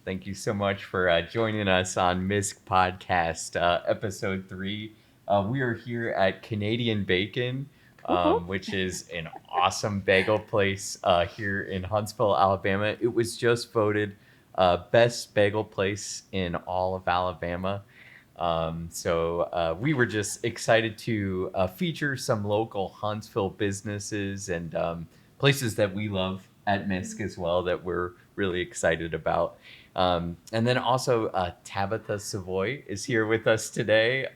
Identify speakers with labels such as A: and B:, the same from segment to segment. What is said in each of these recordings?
A: Thank you so much for joining us on MISC Podcast, Episode 3. We are here at Canadian Bakin,
B: Woohoo.
A: which is an awesome bagel place here in Huntsville, Alabama. It was just voted best bagel place in all of Alabama. So we were just excited to feature some local Huntsville businesses and places that we love at MISC as well that we're really excited about. And then also Tabetha Savoy is here with us today,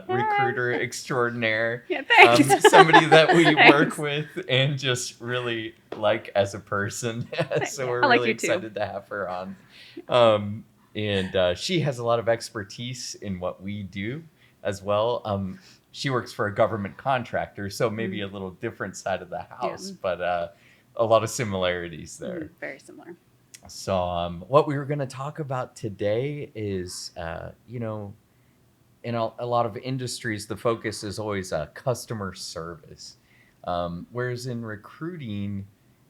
A: recruiter
B: Yay.
A: extraordinaire,
B: Yeah, thanks.
A: somebody that we work
B: Thanks.
A: with and just really like as a person. So we're
B: I like
A: really
B: you too.
A: excited to have her on. And she has a lot of expertise in what we do as well. She works for a government contractor, so maybe
B: Mm,
A: a little different side of the
B: yeah,
A: house, but a lot of similarities there.
B: very similar.
A: So, what we were going to talk about today is, in a lot of industries, the focus is always customer service. Whereas in recruiting,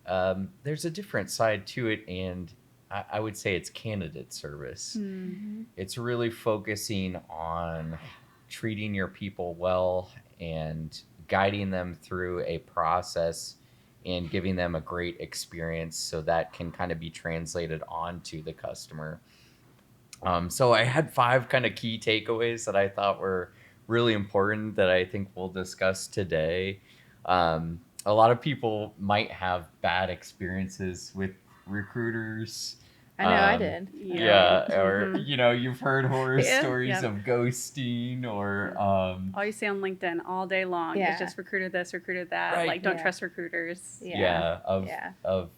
A: there's a different side to it, and I would say it's candidate service.
B: Mm,
A: It's really focusing on treating your people well and guiding them through a process and giving them a great experience so that can kind of be translated onto the customer. So I had five kind of key takeaways that I thought were really important that I think we'll discuss today. A lot of people might have bad experiences with recruiters.
C: I know I
A: Um,
C: did.
B: yeah.
A: yeah, or you've heard horror
C: Yeah.
A: stories
B: Yep.
A: of ghosting or
B: All you see on LinkedIn all day long
C: Yeah.
B: is just recruited this, recruited that.
A: Right.
B: Like, don't
C: Yeah.
B: trust recruiters.
C: Yeah.
A: of
C: Yeah.
A: of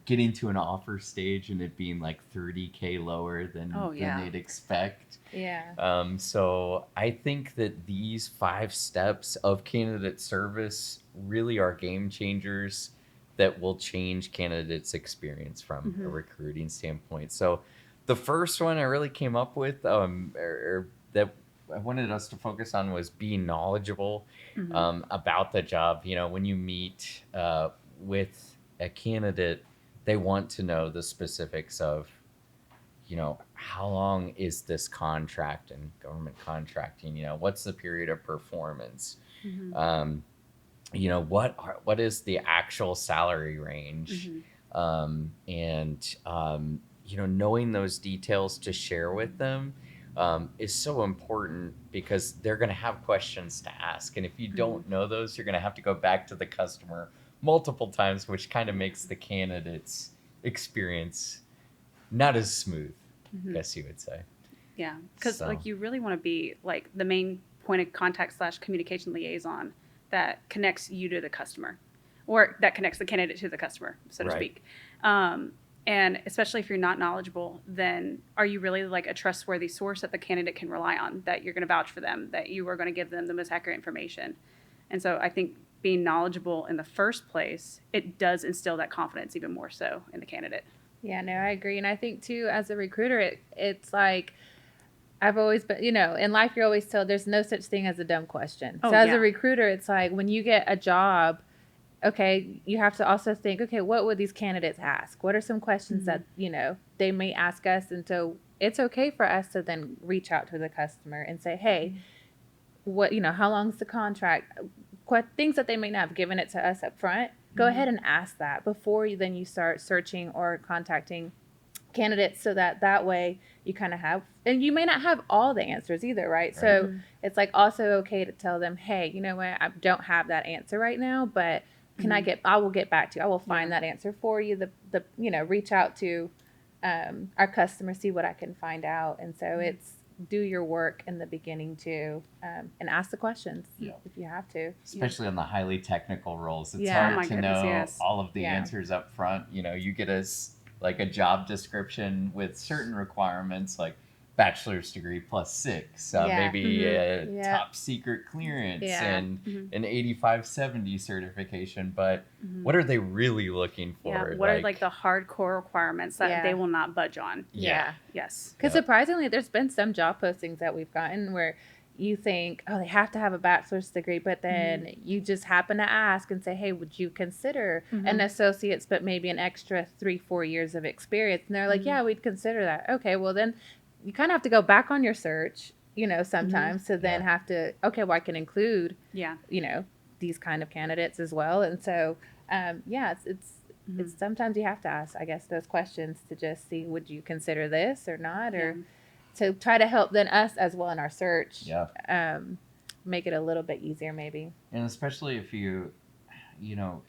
A: getting to an offer stage and it being like 30K lower
B: Oh,
A: than
B: yeah.
A: they'd expect.
C: Yeah.
A: So I think that these 5 steps of candidate service really are game changers that will change candidates' experience from a
B: Mhm.
A: recruiting standpoint. So the first one I really came up with, or that I wanted us to focus on, was being knowledgeable
B: Mhm.
A: about the job. When you meet with a candidate, they want to know the specifics of how long is this contract and government contracting? What's the period of performance?
B: Mhm.
A: Um, what is the actual salary range?
B: Mhm.
A: And knowing those details to share with them is so important because they're going to have questions to ask. And if you
B: Mhm.
A: don't know those, you're going to have to go back to the customer multiple times, which kind of makes the candidate's experience not as smooth, I
B: Mhm.
A: guess you would say.
B: Yeah, because
A: So,
B: like you really want to be like the main point of contact slash communication liaison that connects you to the customer, or that connects the candidate to the customer, so to
A: right.
B: speak. Um, and especially if you're not knowledgeable, then are you really like a trustworthy source that the candidate can rely on? That you're going to vouch for them, that you are going to give them the most accurate information. And so I think being knowledgeable in the first place, it does instill that confidence even more so in the candidate.
C: Yeah, no, I agree. And I think too, as a recruiter, it's like I've always been, in life, you're always told there's no such thing as a dumb question.
B: Oh,
C: So as
B: yeah.
C: a recruiter, it's like when you get a job, okay, you have to also think, okay, what would these candidates ask? What are some questions that, they may ask us? And so it's okay for us to then reach out to the customer and say, hey, how long is the contract? Things that they may not have given it to us up front, go
B: Mhm.
C: ahead and ask that before you start searching or contacting candidates, so that way you kind of have, and you may not have all the answers either, right? So
B: Mhm.
C: it's like also okay to tell them, hey, you know what, I don't have that answer right now, but
B: Mhm.
C: I will get back to you. I will find
B: Yeah.
C: that answer for you. Reach out to our customer, see what I can find out. And so it's do your work in the beginning too, and ask the questions
A: Yeah.
C: if you have to.
A: Especially on the highly technical roles, it's
C: Yeah.
B: Oh
A: hard
B: my
A: to
B: goodness,
A: know
B: yes.
A: all of the
C: Yeah.
A: answers up front. You get like a job description with certain requirements, like bachelor's degree plus 6,
C: Yeah.
A: maybe a
C: Yeah.
A: top secret clearance
C: Yeah.
A: and
B: Mhm.
A: an 8570 certification. But
B: Mhm.
A: what are they really looking
B: Yeah.
A: for?
B: What are like the hardcore requirements that
C: Yeah.
B: they will not budge on?
A: Yeah.
B: Yes.
C: Because
A: Yep.
C: surprisingly, there's been some job postings that we've gotten where, you think, oh, they have to have a bachelor's degree, but then you just happen to ask and say, hey, would you consider an associate's, but maybe an extra 3-4 years of experience? And they're like, yeah, we'd consider that. Okay, well, then you kind of have to go back on your search, sometimes to then have to, okay, well, I can include, these kind of candidates as well. And so, it's sometimes you have to ask, I guess, those questions to just see, would you consider this or not? Or to try to help then us as well in our search. Make it a little bit easier maybe.
A: And especially if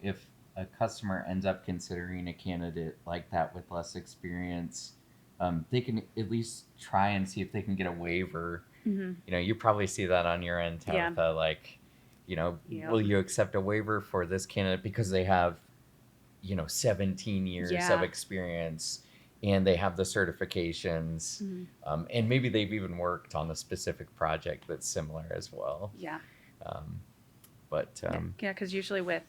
A: if a customer ends up considering a candidate like that with less experience, they can at least try and see if they can get a waiver. You probably see that on your end, Tabitha, will you accept a waiver for this candidate because they have 17 years of experience and they have the certifications, and maybe they've even worked on a specific project that's similar as well.
B: Because usually with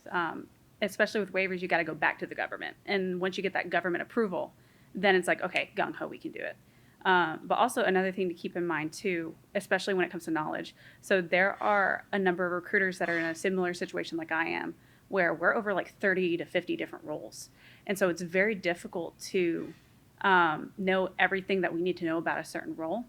B: especially with waivers, you got to go back to the government, and once you get that government approval, then it's like, okay, gung-ho, we can do it. But also another thing to keep in mind too, especially when it comes to knowledge, so there are a number of recruiters that are in a similar situation like I am, where we're over like 30 to 50 different roles. And so it's very difficult to know everything that we need to know about a certain role.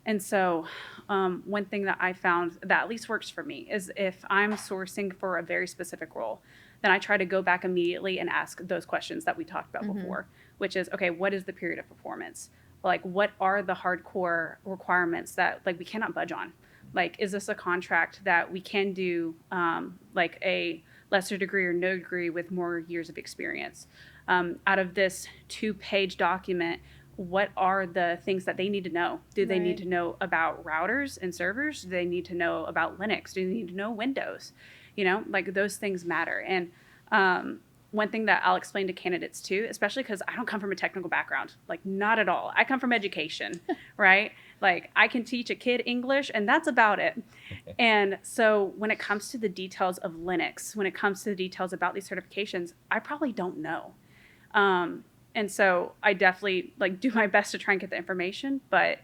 B: And so one thing that I found that at least works for me is if I'm sourcing for a very specific role, then I try to go back immediately and ask those questions that we talked about before, which is, okay, what is the period of performance? Like, what are the hardcore requirements that like we cannot budge on? Like, is this a contract that we can do like a lesser degree or no degree with more years of experience? Out of this 2-page document, what are the things that they need to know? Do they need to know about routers and servers? Do they need to know about Linux? Do they need to know Windows? Like those things matter. And one thing that I'll explain to candidates too, especially because I don't come from a technical background, like not at all. I come from education, right? Like I can teach a kid English and that's about it. And so when it comes to the details of Linux, when it comes to the details about these certifications, I probably don't know. And so I definitely like do my best to try and get the information, but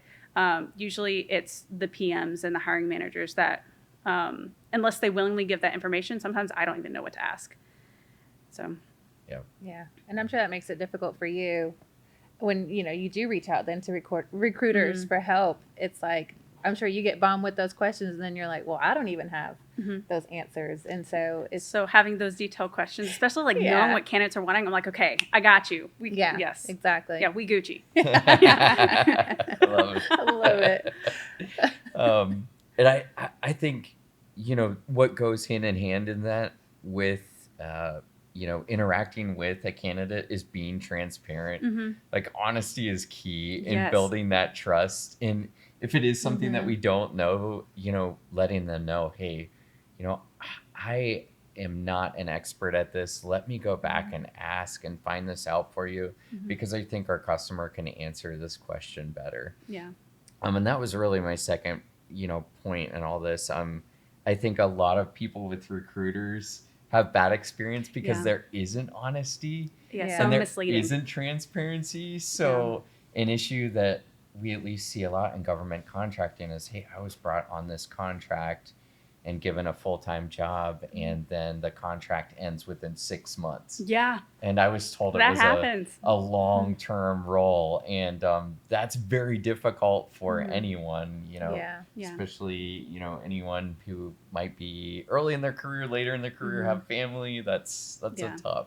B: usually it's the PMs and the hiring managers that, unless they willingly give that information, sometimes I don't even know what to ask. So,
C: yeah. And I'm sure that makes it difficult for you when, you do reach out then to recruiters for help. It's like, I'm sure you get bombed with those questions and then you're like, well, I don't even have those answers. And so
B: so having those detailed questions, especially like knowing what candidates are wanting, I'm like, okay, I got you. Yes,
C: exactly.
B: Yeah, we Gucci.
A: I love it.
C: I love it.
A: And I think, what goes hand in hand in that with, interacting with a candidate is being transparent. Like honesty is key in building that trust. And if it is something that we don't know, letting them know, hey, I am not an expert at this. Let me go back and ask and find this out for you because I think our customer can answer this question better. And that was really my second, point in all this. I think a lot of people with recruiters have bad experience because there isn't honesty
B: So
A: and there
B: misleading.
A: isn't transparency. So an issue that we at least see a lot in government contracting is, hey, I was brought on this contract and given a full-time job, and then the contract ends within 6 months. And I was told it was a long-term role, and that's very difficult for anyone, especially, anyone who might be early in their career, later in their career, have family. That's a tough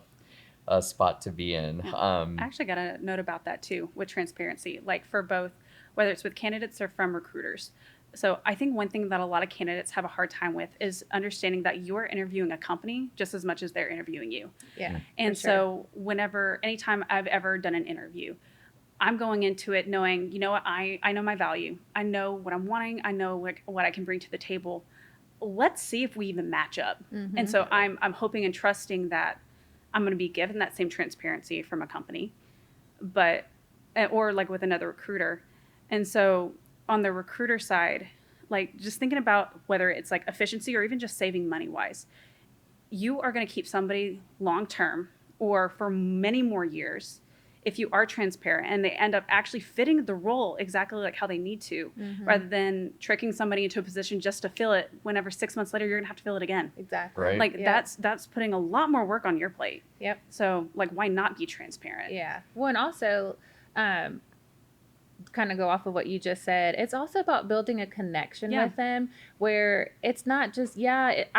A: spot to be in.
B: I actually got a note about that too, with transparency, like for both, whether it's with candidates or from recruiters. So I think one thing that a lot of candidates have a hard time with is understanding that you're interviewing a company just as much as they're interviewing you. And so anytime I've ever done an interview, I'm going into it knowing, I know my value. I know what I'm wanting. I know what I can bring to the table. Let's see if we even match up. And so I'm hoping and trusting that I'm going to be given that same transparency from a company, or like with another recruiter. And so on the recruiter side, like just thinking about whether it's like efficiency or even just saving money wise, you are going to keep somebody long term or for many more years if you are transparent and they end up actually fitting the role exactly like how they need to, rather than tricking somebody into a position just to fill it whenever 6 months later you're gonna have to fill it again.
C: Exactly.
A: Right.
B: Like
C: Yep.
B: that's putting a lot more work on your plate.
C: Yep.
B: So like why not be transparent?
C: Yeah. Well, and also, kind of go off of what you just said, it's also about building a connection
B: Yeah.
C: with them where it's not just, I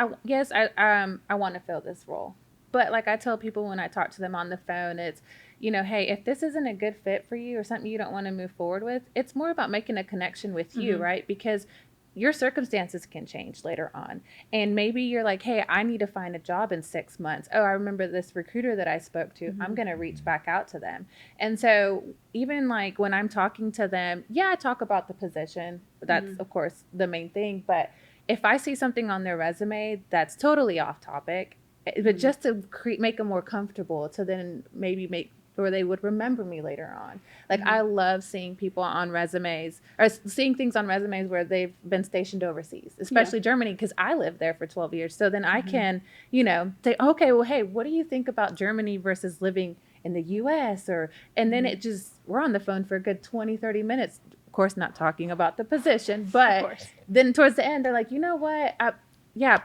C: want to fill this role. But like I tell people when I talk to them on the phone, it's, hey, if this isn't a good fit for you or something you don't want to move forward with, it's more about making a connection with you, right? Because your circumstances can change later on. And maybe you're like, hey, I need to find a job in 6 months. Oh, I remember this recruiter that I spoke to. I'm going to reach back out to them. And so even like when I'm talking to them, I talk about the position. That's, of course, the main thing. But if I see something on their resume that's totally off topic, but just to make them more comfortable to then maybe or they would remember me later on. Like I love seeing people on resumes or seeing things on resumes where they've been stationed overseas, especially Germany, because I lived there for 12 years. So then I can, say, okay, well, hey, what do you think about Germany versus living in the US? And then we're on the phone for a good 20, 30 minutes. Of course, not talking about the position, but then towards the end, they're like, you know what?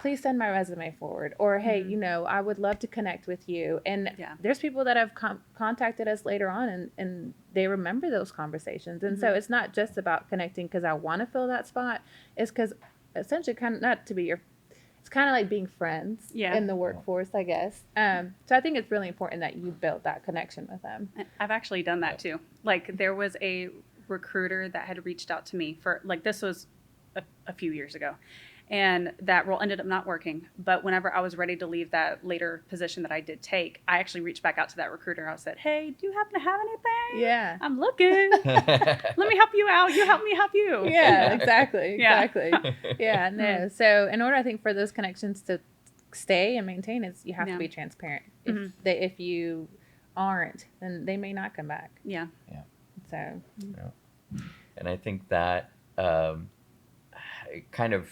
C: Please send my resume forward. Or, hey, I would love to connect with you. And there's people that have contacted us later on and they remember those conversations. And so it's not just about connecting because I want to fill that spot. It's because essentially it's kind of like being friends in the workforce, I guess. So I think it's really important that you build that connection with them.
B: I've actually done that too. Like there was a recruiter that had reached out to me for like, this was a few years ago. And that role ended up not working. But whenever I was ready to leave that later position that I did take, I actually reached back out to that recruiter. I said, hey, do you happen to have anything?
C: Yeah.
B: I'm looking. Let me help you out. You help me help you.
C: Yeah, exactly. Yeah, no. So in order, I think, for those connections to stay and maintain, you have to be transparent. If you aren't, then they may not come back.
B: Yeah.
C: So.
A: And I think that kind of,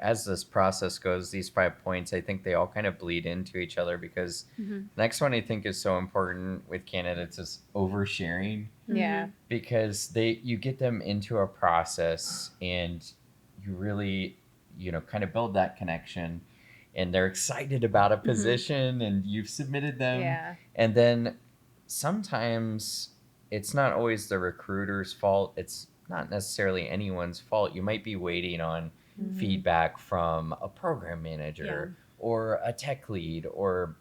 A: as this process goes, these 5 points, I think they all kind of bleed into each other because next one I think is so important with candidates is oversharing.
C: Yeah.
A: Because you get them into a process and you really, kind of build that connection and they're excited about a position and you've submitted them.
C: Yeah.
A: And then sometimes it's not always the recruiter's fault. It's not necessarily anyone's fault. You might be waiting on feedback from a program manager or a tech lead or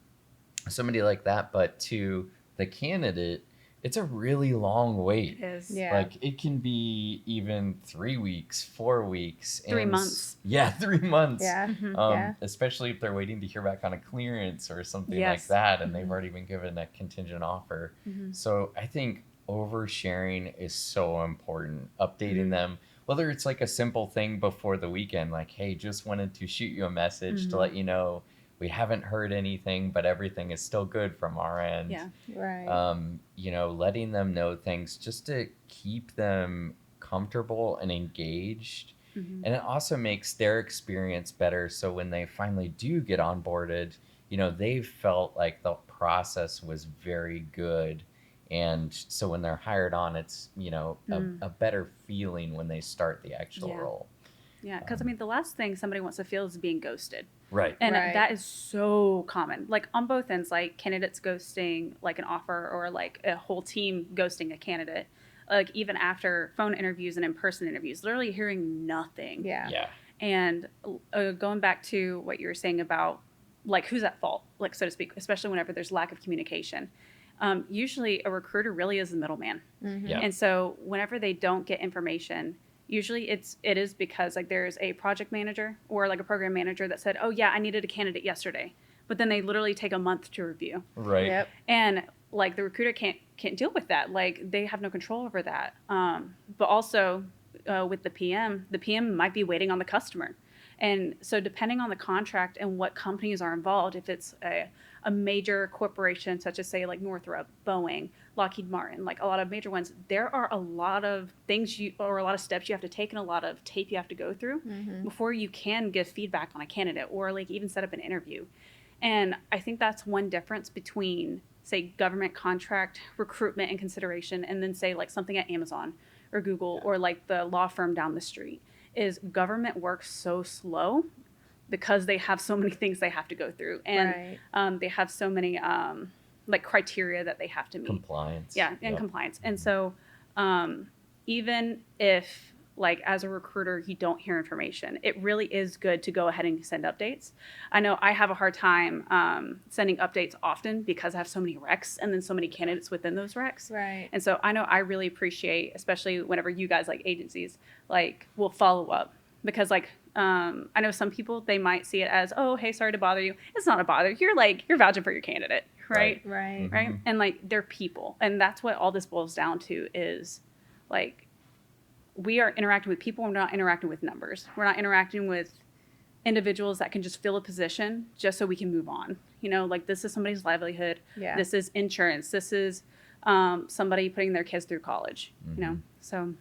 A: somebody like that. But to the candidate, it's a really long wait.
B: It is.
C: Yeah.
A: Like it can be even 3 weeks, 4 weeks.
B: 3 months.
A: Yeah, 3 months.
C: Yeah.
A: Especially if they're waiting to hear back on a clearance or something like
B: Yes.
A: that and they've already been given a contingent offer. So I think oversharing is so important. Updating them, whether it's like a simple thing before the weekend, like, hey, just wanted to shoot you a message to let you know we haven't heard anything, but everything is still good from our end.
B: Yeah.
C: Right.
A: Letting them know things just to keep them comfortable and engaged. And it also makes their experience better. So when they finally do get onboarded, they've felt like the process was very good. And so when they're hired on, it's, a better feeling when they start the actual role.
B: Yeah, because the last thing somebody wants to feel is being ghosted.
A: Right.
B: And that is so common, like on both ends, like candidates ghosting like an offer or like a whole team ghosting a candidate, like even after phone interviews and in-person interviews, literally hearing nothing.
C: Yeah.
B: And going back to what you were saying about like who's at fault, like so to speak, especially whenever there's lack of communication. Usually a recruiter really is the middleman.
A: Yeah.
B: And so whenever they don't get information, usually it is because like there's a project manager or like a program manager that said, oh yeah, I needed a candidate yesterday. But then they literally take a month to review.
A: Right.
C: Yep.
B: And like the recruiter can't deal with that. Like they have no control over that. But also with the PM might be waiting on the customer. And so depending on the contract and what companies are involved, if it's a major corporation such as say like Northrop, Boeing, Lockheed Martin, like a lot of major ones, there are a lot of things or a lot of steps you have to take and a lot of tape you have to go through before you can give feedback on a candidate or like even set up an interview. And I think that's one difference between say government contract recruitment and consideration, and then say like something at Amazon or Google or like the law firm down the street, is government works so slow because they have so many things they have to go through, and they have so many like criteria that they have to meet.
A: Compliance.
B: Yeah, and compliance. And so even if like as a recruiter you don't hear information, it really is good to go ahead and send updates. I know I have a hard time sending updates often because I have so many recs and then so many candidates within those recs.
C: Right.
B: And so I know I really appreciate, especially whenever you guys like agencies like will follow up, because like I know some people, they might see it as, oh, hey, sorry to bother you. It's not a bother. You're vouching for your candidate, right?
C: Right.
B: Right. And like they're people, and that's what all this boils down to is like we are interacting with people. We're not interacting with numbers. We're not interacting with individuals that can just fill a position just so we can move on. You know, like this is somebody's livelihood.
C: Yeah.
B: This is insurance. This is somebody putting their kids through college. You know, so.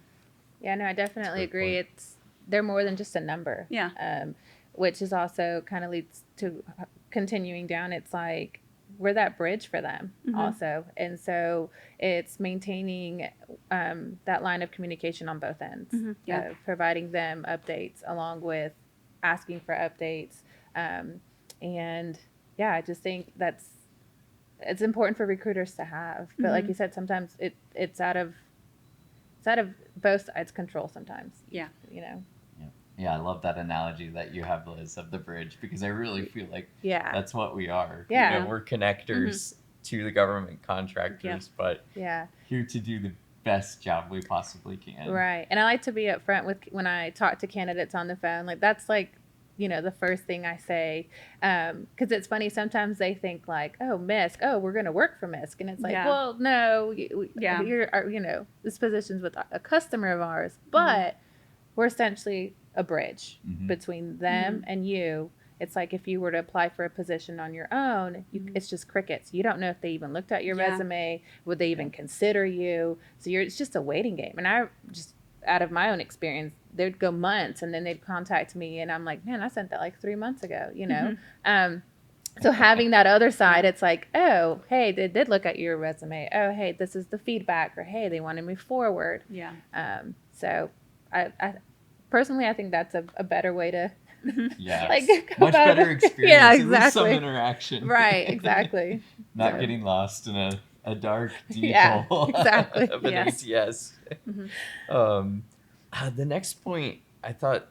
C: Yeah, no, I definitely agree.
A: Point.
C: They're more than just a number.
B: Yeah.
C: Which is also kind of leads to continuing down. It's like we're that bridge for them also. And so it's maintaining that line of communication on both ends, providing them updates along with asking for updates. And yeah, I just think it's important for recruiters to have. But like you said, sometimes it's out of both sides' control sometimes.
B: Yeah.
C: You know?
A: Yeah, I love that analogy that you have, Liz, of the bridge, because I really feel like that's what we are.
C: Yeah.
A: You know, we're connectors to the government contractors, but
C: here
A: to do the best job we possibly can.
C: Right. And I like to be upfront with when I talk to candidates on the phone. Like that's like, you know, the first thing I say, because it's funny. Sometimes they think like, oh, MISC, oh, we're going to work for MISC. And it's like, well, no, you're, you know, this position's with a customer of ours, but we're essentially a bridge between them and you. It's like if you were to apply for a position on your own, it's just crickets. You don't know if they even looked at your resume. Would they even consider you? So it's just a waiting game. And I just, out of my own experience, they'd go months and then they'd contact me and I'm like, man, I sent that like 3 months ago, you know? So having that other side, it's like, oh, hey, they did look at your resume. Oh, hey, this is the feedback, or hey, they want to move forward.
B: Yeah.
C: So I personally, I think that's a better way to
A: like much better experience.
C: Yeah,
A: exactly. At least some interaction.
C: Right, exactly.
A: Not getting lost in a dark, deep hole
C: exactly.
A: of an ATS. The next point I thought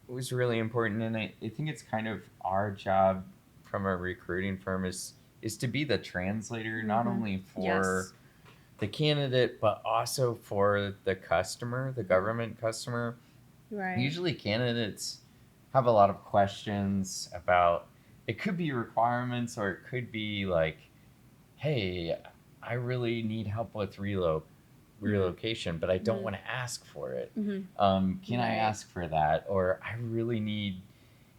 A: was really important, and I think it's kind of our job from a recruiting firm is to be the translator, not only for the candidate, but also for the customer, the government customer.
C: Right.
A: Usually candidates have a lot of questions about, it could be requirements, or it could be like, hey, I really need help with relocation, but I don't want to ask for it. Can I ask for that? Or I really need,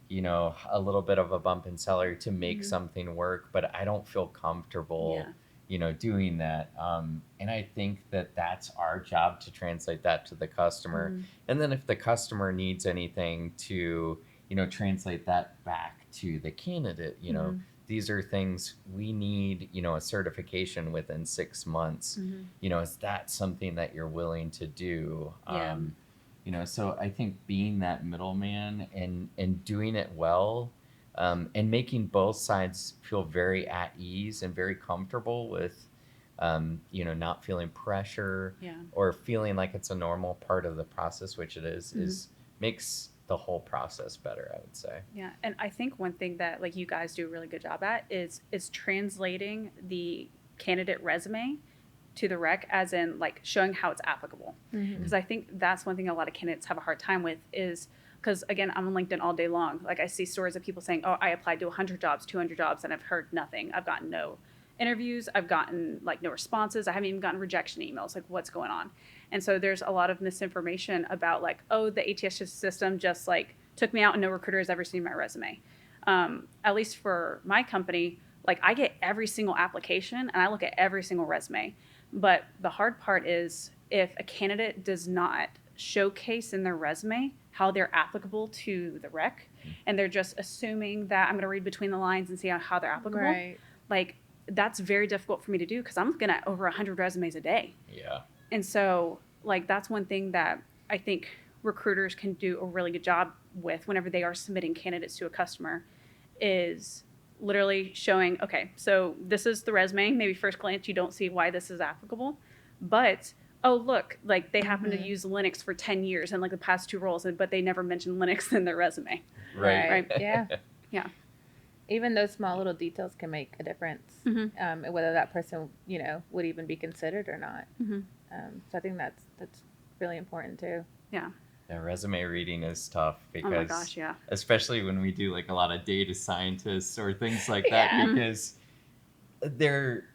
A: you know, a little bit of a bump in salary to make something work, but I don't feel comfortable, you know, doing that. And I think that that's our job to translate that to the customer. And then if the customer needs anything, to, you know, translate that back to the candidate. You know, these are things we need, you know, a certification within 6 months. You know, is that something that you're willing to do? You know, so I think being that middleman and doing it well, and making both sides feel very at ease and very comfortable with, you know, not feeling pressure or feeling like it's a normal part of the process, which it is makes the whole process better, I would say.
B: Yeah, and I think one thing that like you guys do a really good job at is translating the candidate resume to the rec, as in like showing how it's applicable. Because I think that's one thing a lot of candidates have a hard time with, is because again, I'm on LinkedIn all day long. Like I see stories of people saying, oh, I applied to 100 jobs, 200 jobs, and I've heard nothing. I've gotten no interviews. I've gotten like no responses. I haven't even gotten rejection emails. Like what's going on? And so there's a lot of misinformation about like, oh, the ATS system just like took me out and no recruiter has ever seen my resume. At least for my company, like I get every single application and I look at every single resume. But the hard part is if a candidate does not showcase in their resume how they're applicable to the rec, and they're just assuming that I'm going to read between the lines and see how they're applicable. Right. Like that's very difficult for me to do because I'm looking at over 100 resumes a day.
A: Yeah.
B: And so, like, that's one thing that I think recruiters can do a really good job with whenever they are submitting candidates to a customer is literally showing, okay, so this is the resume. Maybe first glance, you don't see why this is applicable. But, oh, look, like they happen to use Linux for 10 years and like the past 2 roles, but they never mentioned Linux in their resume.
A: Right.
C: Yeah.
B: Yeah.
C: Even those small little details can make a difference, whether that person, would even be considered or not. So I think that's really important too.
B: Yeah.
A: Yeah, resume reading is tough because,
B: oh my gosh, yeah.
A: especially when we do like a lot of data scientists or things like that, because their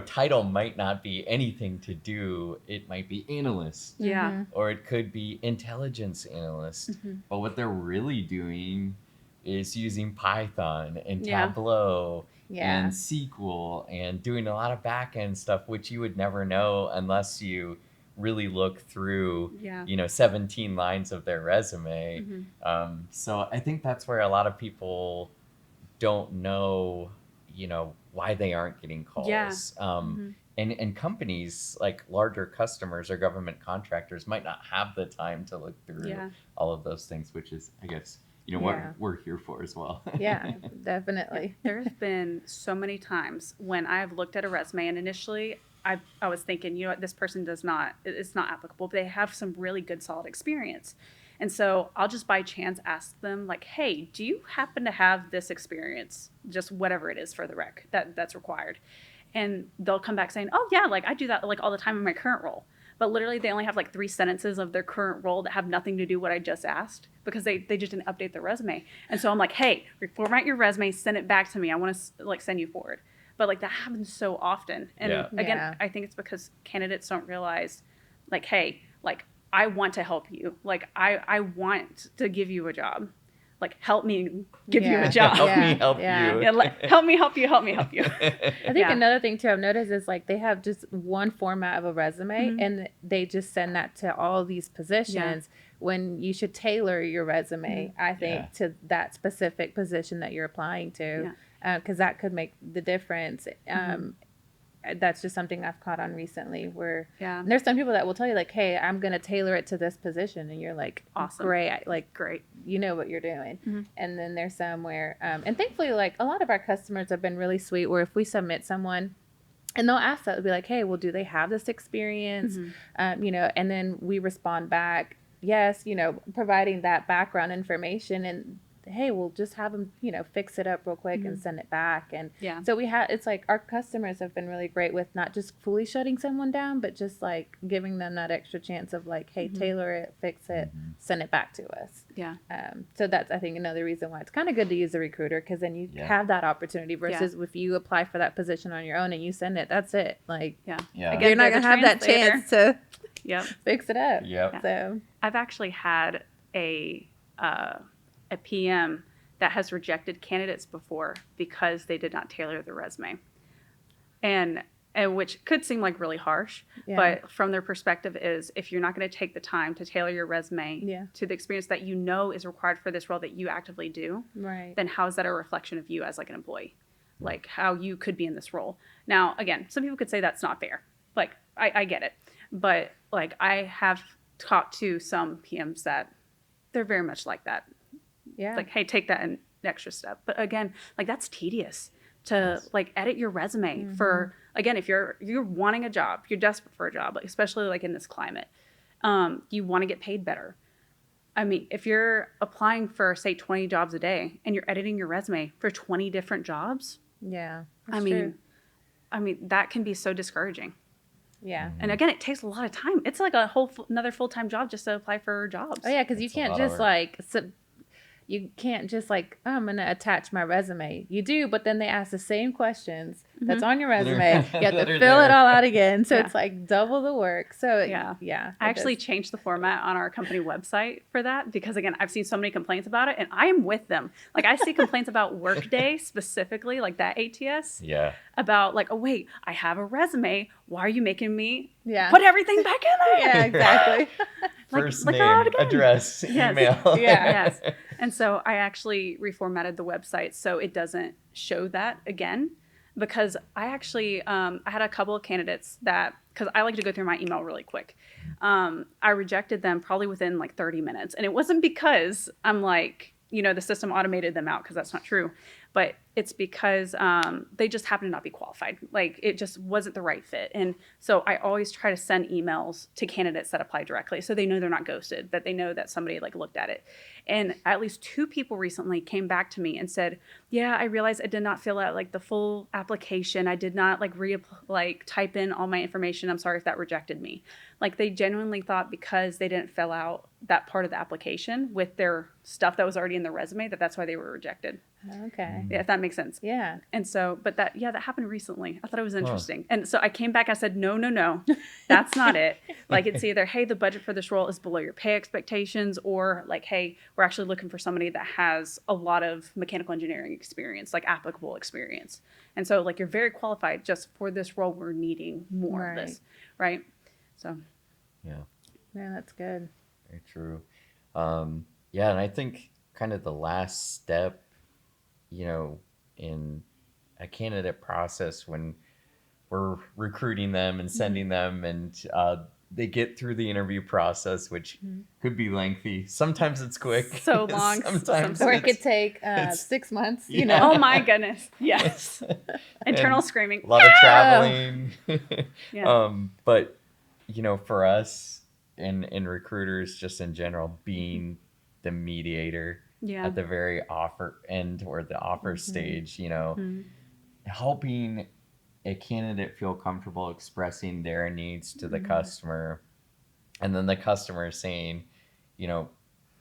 A: title might not be anything to do. It might be analyst,
B: Yeah.
A: or it could be intelligence analyst. But what they're really doing is using Python and Tableau and SQL and doing a lot of back-end stuff, which you would never know unless you really look through 17 lines of their resume. So I think that's where a lot of people don't know why they aren't getting calls. And companies like larger customers or government contractors might not have the time to look through all of those things, which is, I guess, what we're here for as well.
C: Yeah, definitely.
B: There's been so many times when I've looked at a resume and initially I was thinking, what, this person it's not applicable, but they have some really good, solid experience. And so I'll just by chance ask them like, hey, do you happen to have this experience? Just whatever it is for the rec that's required. And they'll come back saying, oh yeah, like I do that like all the time in my current role. But literally they only have like 3 sentences of their current role that have nothing to do what I just asked because they just didn't update their resume. And so I'm like, hey, reformat your resume, send it back to me. I want to like send you forward. But like that happens so often. And again, I think it's because candidates don't realize like, hey, like I want to help you. Like I want to give you a job. Like help me give you a job.
A: Help me help you.
B: Yeah, like, help me help you.
C: I think another thing too I've noticed is like they have just one format of a resume and they just send that to all these positions when you should tailor your resume, I think, to that specific position that you're applying to, because that could make the difference. That's just something I've caught on recently where there's some people that will tell you like, hey, I'm going to tailor it to this position. And you're like, awesome. Great. You know what you're doing. And then there's some where, and thankfully, like a lot of our customers have been really sweet where if we submit someone and they'll ask that, they'll be like, hey, well, do they have this experience? And then we respond back, yes, providing that background information and hey, we'll just have them, fix it up real quick and send it back. And so it's like our customers have been really great with not just fully shutting someone down, but just like giving them that extra chance of like, hey, tailor it, fix it, send it back to us. So that's, I think, another reason why it's kind of good to use a recruiter because then you have that opportunity versus if you apply for that position on your own and you send it, that's it. Like,
B: Again,
C: you're not going to have that chance to fix it up. So
B: I've actually had a PM that has rejected candidates before because they did not tailor their resume. And which could seem like really harsh, but from their perspective is if you're not going to take the time to tailor your resume to the experience that is required for this role that you actively do, then how is that a reflection of you as like an employee? Like how you could be in this role. Now, again, some people could say that's not fair. Like I get it. But like I have talked to some PMs that they're very much like that. Like, hey, take that an extra step. But again, like that's tedious to like edit your resume for, again, if you're wanting a job, you're desperate for a job, like especially like in this climate, you want to get paid better. I mean, if you're applying for say 20 jobs a day and you're editing your resume for 20 different jobs. I mean, that can be so discouraging. And again, it takes a lot of time. It's like another full-time job just to apply for jobs.
C: Oh yeah. Cause you can't just like, you can't just like, oh, I'm going to attach my resume. You do, but then they ask the same questions that's on your resume. You have to fill it all out again. So it's like double the work. So I actually
B: changed the format on our company website for that because again, I've seen so many complaints about it and I am with them. Like I see complaints about Workday specifically, like that ATS. About like, oh wait, I have a resume. Why are you making me put everything back in there?
C: Exactly.
A: First name, address, email.
B: And so I actually reformatted the website so it doesn't show that again. because I actually I had a couple of candidates that, because I like to go through my email really quick. I rejected them probably within like 30 minutes, and it wasn't because I'm like, the system automated them out, because that's not true. But it's because they just happen to not be qualified. Like, it just wasn't the right fit. And so I always try to send emails to candidates that apply directly, so they know they're not ghosted, that they know that somebody like looked at it. And at least 2 people recently came back to me and said, yeah, I realized I did not fill out like the full application. I did not like type in all my information. I'm sorry if that rejected me. Like, they genuinely thought because they didn't fill out that part of the application with their stuff that was already in the resume, that's why they were rejected.
C: Okay.
B: Yeah, if that makes sense.
C: Yeah.
B: And so, but that happened recently. I thought it was interesting. And so I came back, I said, no, that's not it. Like, it's either, hey, the budget for this role is below your pay expectations, or like, hey, we're actually looking for somebody that has a lot of mechanical engineering experience, like applicable experience. And so, like, you're very qualified, just for this role, we're needing more of this. Right. So.
A: Yeah.
C: Yeah, that's good.
A: Very true. Yeah, and I think kind of the last step, in a candidate process when we're recruiting them and sending them, and they get through the interview process, which could be lengthy. Sometimes it's quick.
B: So long.
A: Sometimes
C: Or it could take 6 months,
B: Oh my goodness. Yes. Internal screaming.
A: A lot of traveling.
B: Yeah.
A: But, for us and recruiters just in general, being the mediator at the very offer end or the offer stage, helping a candidate feel comfortable expressing their needs to the customer, and then the customer saying,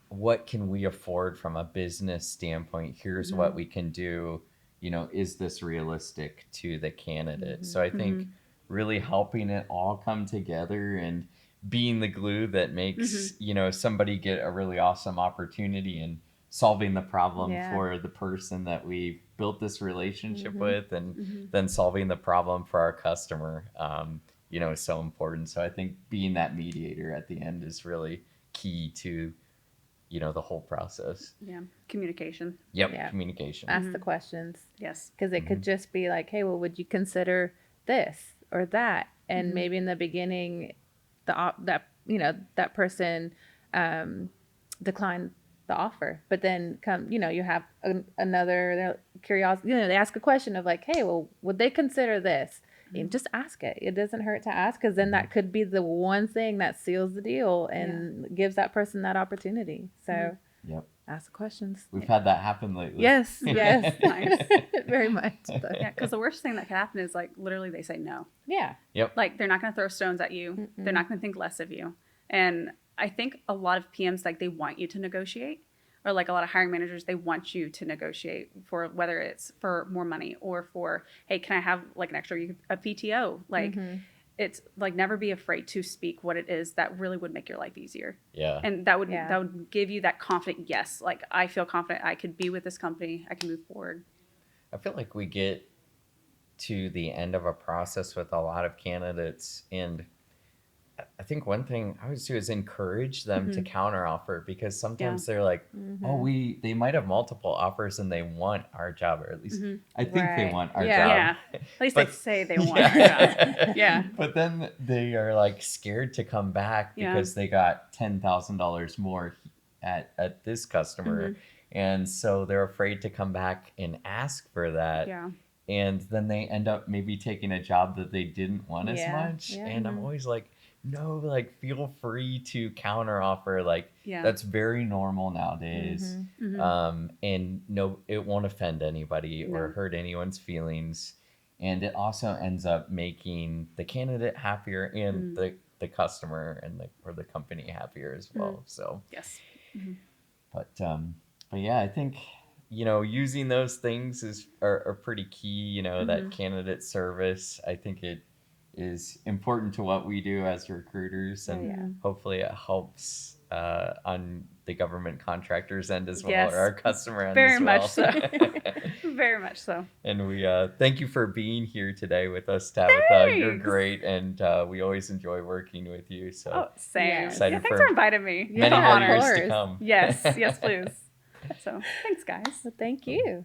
A: what can we afford from a business standpoint? Here's what we can do. Is this realistic to the candidate? So I think really helping it all come together and being the glue that makes, somebody get a really awesome opportunity, and solving the problem for the person that we built this relationship with, and then solving the problem for our customer, is so important. So I think being that mediator at the end is really key to, the whole process.
B: Yeah. Communication.
A: Yep.
C: Yeah.
A: Communication.
C: Ask the questions.
B: Yes.
C: Because it could just be like, hey, well, would you consider this or that? And maybe in the beginning, that person declined the offer, but then you have another curiosity. They ask a question of like, hey, well, would they consider this? And just ask it. It doesn't hurt to ask, because then that could be the one thing that seals the deal and gives that person that opportunity. So ask the questions.
A: We've had that happen lately.
C: Yes.
B: Nice.
C: Very much.
B: Yeah, because the worst thing that could happen is like literally they say no.
C: Yeah.
A: Yep.
B: Like, they're not going to throw stones at you. They're not going to think less of you. And I think a lot of PMs, like, they want you to negotiate, or like a lot of hiring managers, they want you to negotiate for whether it's for more money or for, hey, can I have like an extra a PTO? Like, it's like, never be afraid to speak what it is that really would make your life easier.
A: Yeah.
B: And that would give you that confident yes. Like, I feel confident I could be with this company. I can move forward.
A: I feel like we get to the end of a process with a lot of candidates, and I think one thing I always do is encourage them to counteroffer, because sometimes they're like, they might have multiple offers and they want our job, or at least I think they want our job.
B: Yeah. At least they say they want our job. Yeah.
A: But then they are like scared to come back because they got $10,000 more at this customer. And so they're afraid to come back and ask for that.
B: Yeah.
A: And then they end up maybe taking a job that they didn't want as much.
C: Yeah.
A: And I'm always like, no, like, feel free to counter offer. Like, that's very normal nowadays. And no, it won't offend anybody or hurt anyone's feelings. And it also ends up making the candidate happier and the customer and the company happier as well. So
B: yes.
A: But yeah, I think, using those things are pretty key. That candidate service, I think it is important to what we do as recruiters, and hopefully it helps on the government contractors end as well, or our customer end
B: very
A: as well.
B: Much so. Very much so.
A: And we thank you for being here today with us, Tabetha. You're great, and we always enjoy working with you. So
B: same.
A: Excited
B: thanks for inviting me.
A: Many more years to come.
B: Yes, please. So thanks, guys.
C: Well, thank you.